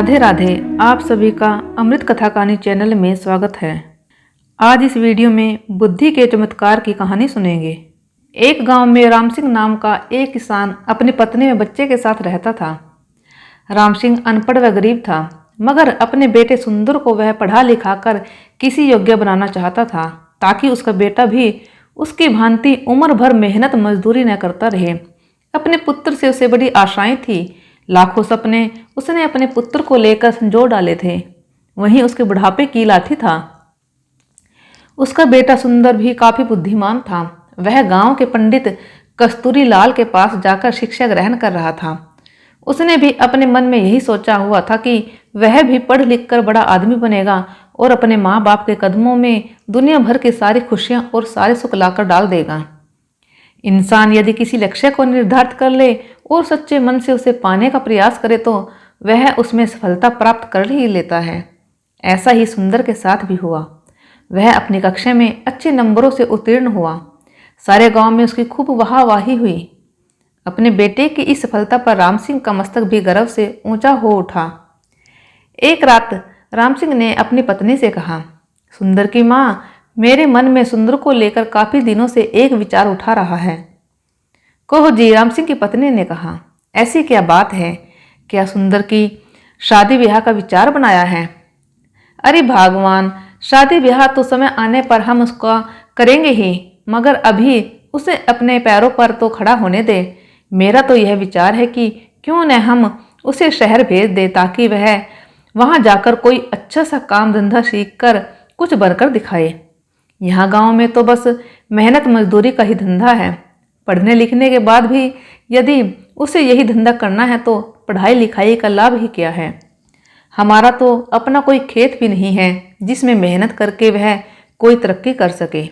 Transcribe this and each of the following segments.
राधे राधे। आप सभी का अमृत कथा कहानी चैनल में स्वागत है। आज इस वीडियो में बुद्धि के चमत्कार की कहानी सुनेंगे। एक गांव में राम सिंह नाम का एक किसान अपनी पत्नी व बच्चे के साथ रहता था। राम सिंह अनपढ़ व गरीब था, मगर अपने बेटे सुंदर को वह पढ़ा लिखा कर किसी योग्य बनाना चाहता था, ताकि उसका बेटा भी उसकी भांति उम्र भर मेहनत मजदूरी न करता रहे। अपने पुत्र से उसे बड़ी आशाएं थी। लाखों सपने उसने अपने पुत्र को लेकर संजो डाले थे। वहीं उसके बुढ़ापे की लाठी था। उसका बेटा सुंदर भी काफी बुद्धिमान था। वह गांव के पंडित कस्तूरी लाल के पास जाकर शिक्षा ग्रहण कर रहा था। उसने भी अपने मन में यही सोचा हुआ था कि वह भी पढ़ लिख कर बड़ा आदमी बनेगा और अपने माँ बाप के कदमों में दुनिया भर की सारी खुशियां और सारे सुख लाकर डाल देगा। इंसान यदि किसी लक्ष्य को निर्धारित कर ले और सच्चे मन से उसे पाने का प्रयास करे तो वह उसमें सफलता प्राप्त कर ही लेता है। ऐसा ही सुंदर के साथ भी हुआ। वह अपनी कक्षा में अच्छे नंबरों से उत्तीर्ण हुआ। सारे गांव में उसकी खूब वाहवाही हुई। अपने बेटे की इस सफलता पर राम सिंह का मस्तक भी गर्व से ऊंचा हो उठा। एक रात राम सिंह ने अपनी पत्नी से कहा, सुंदर की माँ, मेरे मन में सुंदर को लेकर काफी दिनों से एक विचार उठा रहा है। कहो जी, राम सिंह की पत्नी ने कहा। ऐसी क्या बात है? क्या सुंदर की शादी ब्याह का विचार बनाया है? अरे भगवान, शादी ब्याह तो समय आने पर हम उसका करेंगे ही, मगर अभी उसे अपने पैरों पर तो खड़ा होने दे। मेरा तो यह विचार है कि क्यों न हम उसे शहर भेज दे, ताकि वह वहां जाकर कोई अच्छा सा काम धंधा सीख कर कुछ बनकर दिखाए। यहाँ गांव में तो बस मेहनत मजदूरी का ही धंधा है। पढ़ने लिखने के बाद भी यदि उसे यही धंधा करना है तो पढ़ाई लिखाई का लाभ ही क्या है? हमारा तो अपना कोई खेत भी नहीं है जिसमें मेहनत करके वह कोई तरक्की कर सके।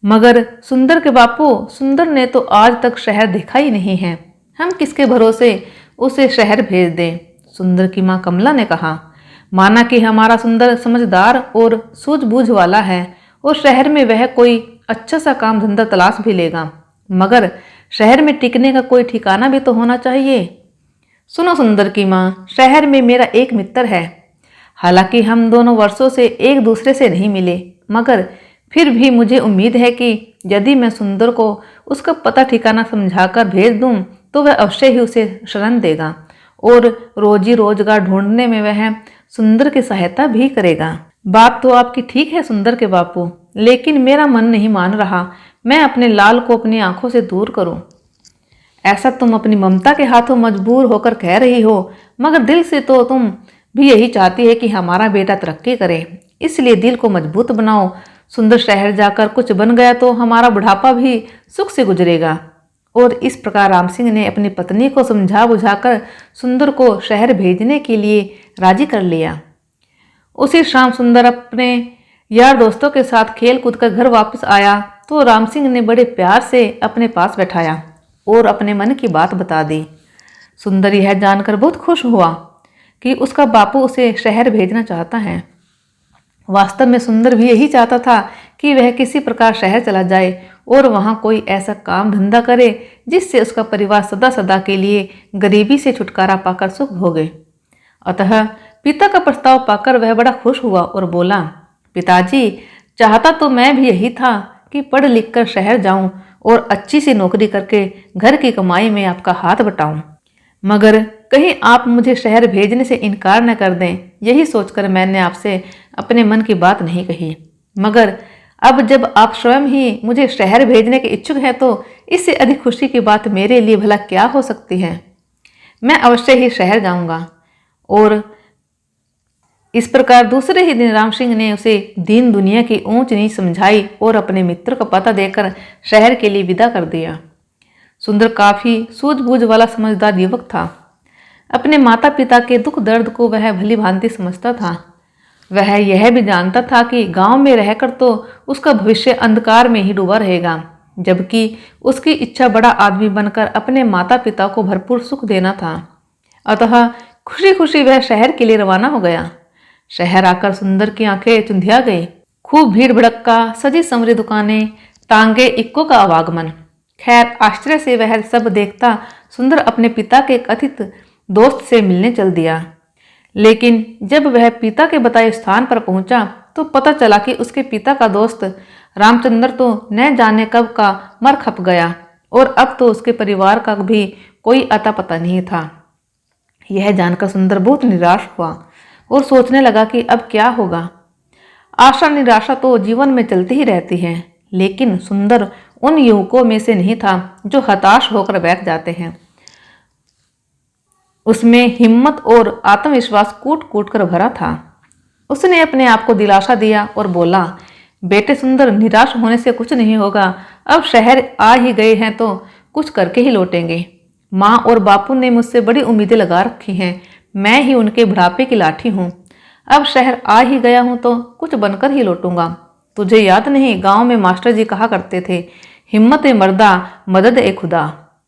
मगर सुंदर के बापू, सुंदर ने तो आज तक शहर देखा ही नहीं है। हम किसके भरोसे उसे शहर भेज दें? सुंदर की माँ कमला ने कहा। माना कि हमारा सुंदर समझदार और सूझबूझ वाला है और शहर में वह कोई अच्छा सा काम धंधा तलाश भी लेगा, मगर शहर में टिकने का कोई ठिकाना भी तो होना चाहिए। सुनो सुंदर की माँ, शहर में मेरा एक मित्र है। हालांकि हम दोनों वर्षों से एक दूसरे से नहीं मिले, मगर फिर भी मुझे उम्मीद है कि यदि मैं सुंदर को उसका पता ठिकाना समझाकर भेज दूं तो वह अवश्य ही उसे शरण देगा और रोजी रोजगार ढूंढने में वह सुंदर की सहायता भी करेगा। बात तो आपकी ठीक है सुंदर के बापू, लेकिन मेरा मन नहीं मान रहा मैं अपने लाल को अपनी आंखों से दूर करूं। ऐसा तुम अपनी ममता के हाथों मजबूर होकर कह रही हो, मगर दिल से तो तुम भी यही चाहती है कि हमारा बेटा तरक्की करे। इसलिए दिल को मजबूत बनाओ। सुंदर शहर जाकर कुछ बन गया तो हमारा बुढ़ापा भी सुख से गुजरेगा। और इस प्रकार राम सिंह ने अपनी पत्नी को समझा बुझाकर सुंदर को शहर भेजने के लिए राजी कर लिया। उसी शाम सुंदर अपने यार दोस्तों के साथ खेल कूद कर घर वापस आया तो राम सिंह ने बड़े प्यार से अपने पास बैठाया और अपने मन की बात बता दी। सुंदर यह जानकर बहुत खुश हुआ कि उसका बापू उसे शहर भेजना चाहता है। वास्तव में सुंदर भी यही चाहता था कि वह किसी प्रकार शहर चला जाए और वहां कोई ऐसा काम धंधा करे जिससे उसका परिवार सदा सदा के लिए गरीबी से छुटकारा पाकर सुख भोगे। अतः पिता का प्रस्ताव पाकर वह बड़ा खुश हुआ और बोला, पिताजी, चाहता तो मैं भी यही था कि पढ़ लिख कर शहर जाऊं और अच्छी सी नौकरी करके घर की कमाई में आपका हाथ बटाऊं, मगर कहीं आप मुझे शहर भेजने से इनकार न कर दें, यही सोचकर मैंने आपसे अपने मन की बात नहीं कही। मगर अब जब आप स्वयं ही मुझे शहर भेजने के इच्छुक हैं तो इससे अधिक खुशी की बात मेरे लिए भला क्या हो सकती है। मैं अवश्य ही शहर जाऊंगा। और इस प्रकार दूसरे ही दिन राम सिंह ने उसे दीन दुनिया की ऊंच नीच समझाई और अपने मित्र का पता देकर शहर के लिए विदा कर दिया। सुंदर काफी सूझबूझ वाला समझदार युवक था। अपने माता पिता के दुख दर्द को वह भली भांति समझता था। वह यह भी जानता था कि गांव में रहकर तो उसका भविष्य अंधकार में ही डूबा रहेगा, जबकि उसकी इच्छा बड़ा आदमी बनकर अपने माता पिता को भरपूर सुख देना था। अतः खुशी खुशी वह शहर के लिए रवाना हो गया। शहर आकर सुंदर की आंखें चुंधिया गई। खूब भीड़ भड़क्का, सजी संवरी दुकानें, तांगे इक्को का आवागमन। खैर आश्चर्य से वह सब देखता सुंदर अपने पिता के कथित दोस्त से मिलने चल दिया। लेकिन जब वह पिता के बताए स्थान पर पहुंचा तो पता चला कि उसके पिता का दोस्त रामचंद्र तो न जाने कब का मर खप गया और अब तो उसके परिवार का भी कोई अता पता नहीं था। यह जानकर सुंदर बहुत निराश हुआ और सोचने लगा कि अब क्या होगा। आशा निराशा तो जीवन में चलती ही रहती है, लेकिन सुंदर उन युवकों में से नहीं था जो हताश होकर बैठ जाते हैं। उसमें हिम्मत और आत्मविश्वास कूट कूट कर भरा था। उसने अपने आप को दिलासा दिया और बोला, बेटे सुंदर, निराश होने से कुछ नहीं होगा। अब शहर आ ही गए हैं तो कुछ करके ही लौटेंगे। माँ और बापू ने मुझसे बड़ी उम्मीदें लगा रखी हैं। मैं ही उनके बुढ़ापे की लाठी हूँ। अब शहर आ ही गया हूँ तो कुछ बनकर ही लौटूंगा। तुझे याद नहीं, गांव में मास्टर जी कहा करते थे, हिम्मत ए मर्दा मदद ए खुदा।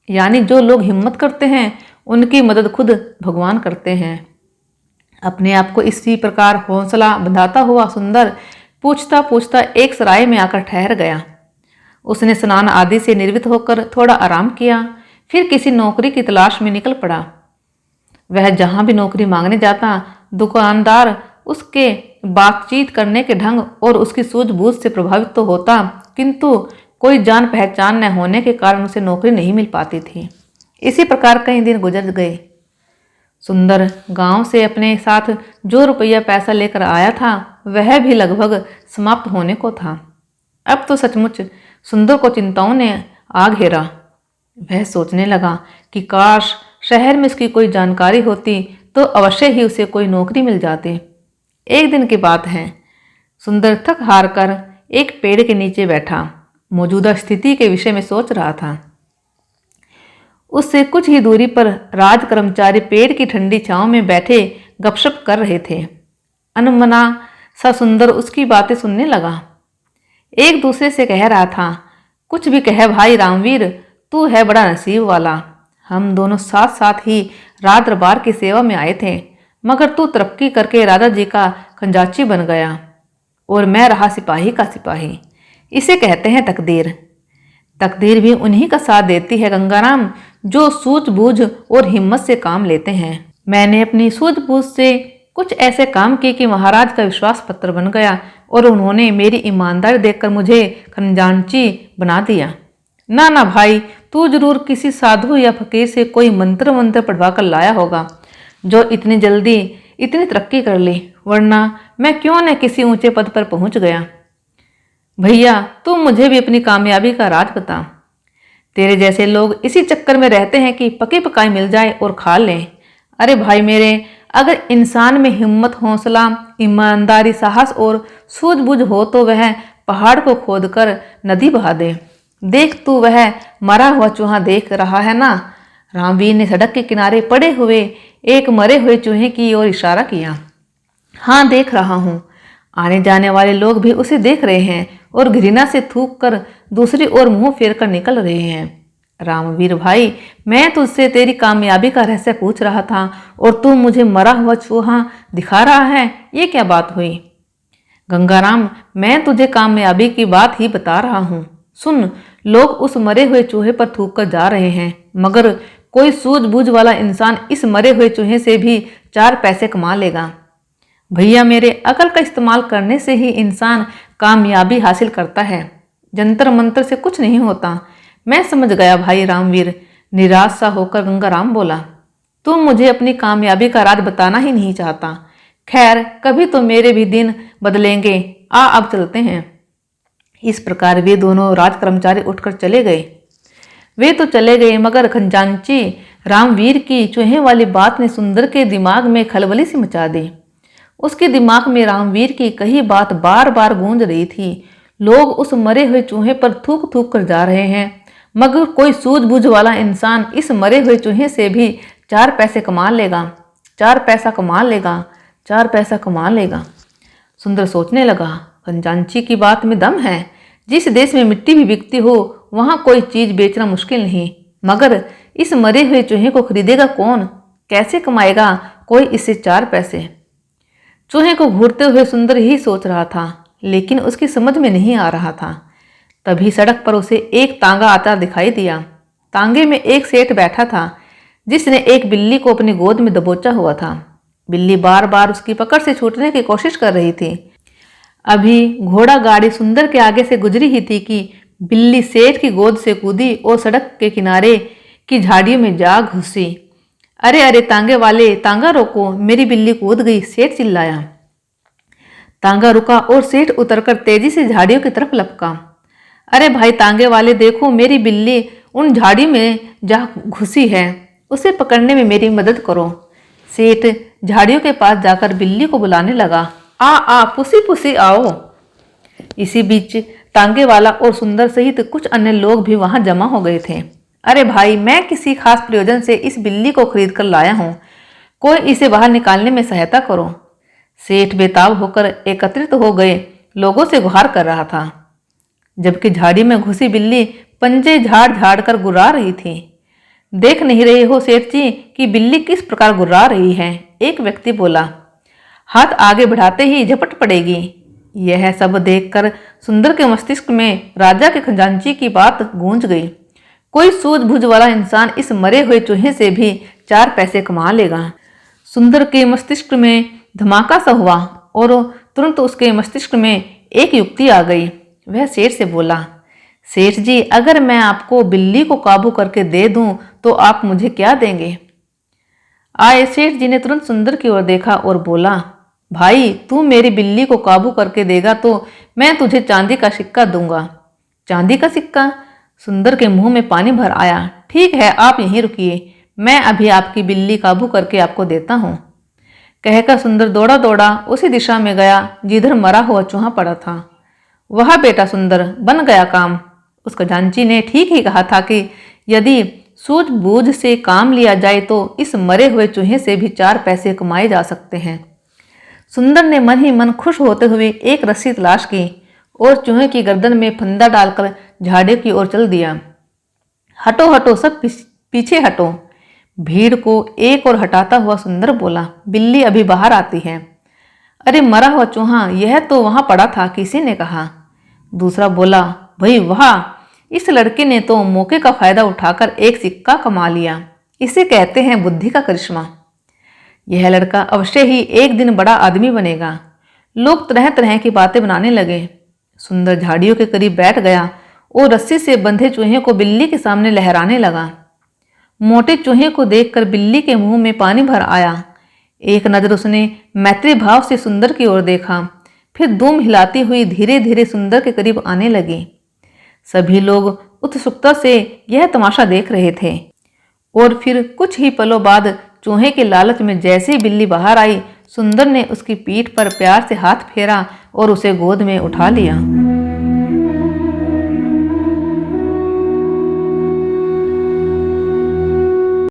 यानी जो लोग हिम्मत करते हैं उनकी मदद खुद भगवान करते हैं। अपने आप को इसी प्रकार हौसला बंधाता हुआ सुंदर पूछता पूछता एक सराय में आकर ठहर गया। उसने स्नान आदि से निर्वित होकर थोड़ा आराम किया, फिर किसी नौकरी की तलाश में निकल पड़ा। वह जहां भी नौकरी मांगने जाता, दुकानदार उसके बातचीत करने के ढंग और उसकी सूझबूझ से प्रभावित तो होता, किंतु कोई जान पहचान न होने के कारण उसे नौकरी नहीं मिल पाती थी। इसी प्रकार कई दिन गुजर गए। सुंदर गांव से अपने साथ जो रुपया पैसा लेकर आया था वह भी लगभग समाप्त होने को था। अब तो सचमुच सुंदर को चिंताओं ने आ घेरा। वह सोचने लगा कि काश शहर में इसकी कोई जानकारी होती तो अवश्य ही उसे कोई नौकरी मिल जाती। एक दिन की बात है, सुंदर थक हार कर एक पेड़ के नीचे बैठा मौजूदा स्थिति के विषय में सोच रहा था। उससे कुछ ही दूरी पर राज कर्मचारी पेड़ की ठंडी छांव में बैठे गपशप कर रहे थे। अनमना सा सुंदर उसकी बातें सुनने लगा। एक दूसरे से कह रहा था, कुछ भी कहे भाई रामवीर, तू है बड़ा नसीब वाला। हम दोनों साथ साथ ही रात दरबार की सेवा में आए थे, मगर तू तरक्की करके राजा जी का खंजाची बन गया और मैं रहा सिपाही का सिपाही। इसे कहते हैं तकदीर। तकदीर भी उन्हीं का साथ देती है गंगाराम, जो सूझबूझ और हिम्मत से काम लेते हैं। मैंने अपनी सूझबूझ से कुछ ऐसे काम किए कि महाराज का विश्वास पत्र बन गया और उन्होंने मेरी ईमानदारी देखकर मुझे खजांची बना दिया। ना ना भाई, तू जरूर किसी साधु या फकीर से कोई मंत्र मंत्र पढ़वा कर लाया होगा जो इतनी जल्दी इतनी तरक्की कर ली, वरना मैं क्यों न किसी ऊंचे पद पर पहुंच गया। भैया, तुम मुझे भी अपनी कामयाबी का राज बता। तेरे जैसे लोग इसी चक्कर में रहते हैं कि पकी पकाई मिल जाए और खा लें। अरे भाई मेरे, अगर इंसान में हिम्मत, हौसला, ईमानदारी, साहस और सूझबूझ हो तो वह पहाड़ को खोदकर नदी बहा दे। देख तू वह मरा हुआ चूहा देख रहा है ना। रामवीर ने सड़क के किनारे पड़े हुए एक मरे हुए चूहे की ओर इशारा किया। हाँ, देख रहा हूँ। आने जाने वाले लोग भी उसे देख रहे हैं और घृणा से थूक कर दूसरी ओर मुंह फेर कर निकल रहे हैं। रामवीर भाई, मैं तुझसे तेरी कामयाबी का रहस्य पूछ रहा था और तू मुझे मरा हुआ चूहा दिखा रहा है, ये क्या बात हुई? गंगाराम, मैं तुझे कामयाबी की बात ही बता रहा हूँ। सुन, लोग उस मरे हुए चूहे पर थूक कर जा रहे हैं, मगर कोई सूझबूझ वाला इंसान इस मरे हुए चूहे से भी 4 पैसे कमा लेगा। भैया मेरे, अकल का इस्तेमाल करने से ही इंसान कामयाबी हासिल करता है, जंतर मंतर से कुछ नहीं होता। मैं समझ गया भाई रामवीर, निराश सा होकर गंगाराम बोला। तुम मुझे अपनी कामयाबी का राज बताना ही नहीं चाहता। खैर, कभी तो मेरे भी दिन बदलेंगे। अब चलते हैं। इस प्रकार वे दोनों राज कर्मचारी उठकर चले गए। वे तो चले गए, मगर खजांची रामवीर की चूहे वाली बात ने सुंदर के दिमाग में खलबली सी मचा दी। उसके दिमाग में रामवीर की कही बात बार बार गूंज रही थी। लोग उस मरे हुए चूहे पर थूक थूक कर जा रहे हैं, मगर कोई सूझबूझ वाला इंसान इस मरे हुए चूहे से भी 4 पैसे कमा लेगा, 4 पैसा कमा लेगा, 4 पैसा कमा लेगा। सुंदर सोचने लगा, खजांची की बात में दम है। जिस देश में मिट्टी भी बिकती हो वहां कोई चीज बेचना मुश्किल नहीं, मगर इस मरे हुए चूहे को खरीदेगा कौन? कैसे कमाएगा कोई इससे 4 पैसे? चूहे को घूरते हुए सुंदर ही सोच रहा था, लेकिन उसकी समझ में नहीं आ रहा था। तभी सड़क पर उसे एक तांगा आता दिखाई दिया। तांगे में एक सेठ बैठा था जिसने एक बिल्ली को अपनी गोद में दबोचा हुआ था। बिल्ली बार बार उसकी पकड़ से छूटने की कोशिश कर रही थी। अभी घोड़ा गाड़ी सुंदर के आगे से गुजरी ही थी कि बिल्ली सेठ की गोद से कूदी और सड़क के किनारे की झाड़ियों में जा घुसी। अरे अरे तांगे वाले, तांगा रोको, मेरी बिल्ली कूद गई, सेठ चिल्लाया। तांगा रुका और सेठ उतरकर तेजी से झाड़ियों की तरफ लपका। अरे भाई तांगे वाले, देखो मेरी बिल्ली उन झाड़ी में जा घुसी है, उसे पकड़ने में मेरी मदद करो। सेठ झाड़ियों के पास जाकर बिल्ली को बुलाने लगा। आ पुसी पुसी आओ। इसी बीच तांगे वाला और सुंदर सहित कुछ अन्य लोग भी वहां जमा हो गए थे। अरे भाई, मैं किसी खास प्रयोजन से इस बिल्ली को खरीद कर लाया हूं, कोई इसे बाहर निकालने में सहायता करो। सेठ बेताब होकर एकत्रित हो गए लोगों से गुहार कर रहा था, जबकि झाड़ी में घुसी बिल्ली पंजे झाड़ झाड़ कर गुर्रा रही थी। देख नहीं रहे हो सेठ जी कि बिल्ली किस प्रकार गुर्रा रही है? एक व्यक्ति बोला। हाथ आगे बढ़ाते ही झपट पड़ेगी। यह सब देखकर सुंदर के मस्तिष्क में राजा के खजांची की बात गूंज गई। कोई सूझबूझ वाला इंसान इस मरे हुए चूहे से भी 4 पैसे कमा लेगा। सुंदर के मस्तिष्क में धमाका सा हुआ और तुरंत उसके मस्तिष्क में एक युक्ति आ गई। वह सेठ से बोला, सेठ जी, अगर मैं आपको बिल्ली को काबू करके दे दूं तो आप मुझे क्या देंगे? आए सेठ जी ने तुरंत सुंदर की ओर देखा और बोला, भाई तू मेरी बिल्ली को काबू करके देगा तो मैं तुझे चांदी का सिक्का दूंगा। चांदी का सिक्का? सुंदर के मुंह में पानी भर आया। ठीक है, आप यहीं रुकिए, मैं अभी आपकी बिल्ली काबू करके आपको देता हूँ। कहकर सुंदर दौड़ा दौड़ा उसी दिशा में गया जिधर मरा हुआ चूहा पड़ा था। वह बेटा सुंदर, बन गया काम। उस खजांची ने ठीक ही कहा था कि यदि सूझबूझ से काम लिया जाए तो इस मरे हुए चूहे से भी 4 पैसे कमाए जा सकते हैं। सुंदर ने मन ही मन खुश होते हुए एक रस्सी तलाश की और चूहे की गर्दन में फंदा डालकर झाड़ी की ओर चल दिया। हटो हटो, सब पीछे हटो। भीड़ को एक और हटाता हुआ सुंदर बोला, बिल्ली अभी बाहर आती है। अरे मरा हुआ चूहा, यह तो वहां पड़ा था, किसी ने कहा। दूसरा बोला, भाई वाह, इस लड़के ने तो मौके का फायदा उठाकर एक सिक्का कमा लिया। इसे कहते हैं बुद्धि का करिश्मा। यह लड़का अवश्य ही एक दिन बड़ा आदमी बनेगा। लोग तरह तरह की बातें बनाने लगे। सुंदर झाड़ियों के करीब बैठ गया और रस्सी से बंधे चूहे को बिल्ली के सामने लहराने लगा। मोटे चूहे को देखकर बिल्ली के मुंह में पानी भर आया। एक नजर उसने मैत्री भाव से सुंदर की ओर देखा, फिर दुम हिलाती हुई धीरे धीरे सुंदर के करीब आने लगी। सभी लोग उत्सुकता से यह तमाशा देख रहे थे और फिर कुछ ही पलों बाद चूहे के लालच में जैसे ही बिल्ली बाहर आई, सुंदर ने उसकी पीठ पर प्यार से हाथ फेरा और उसे गोद में उठा लिया।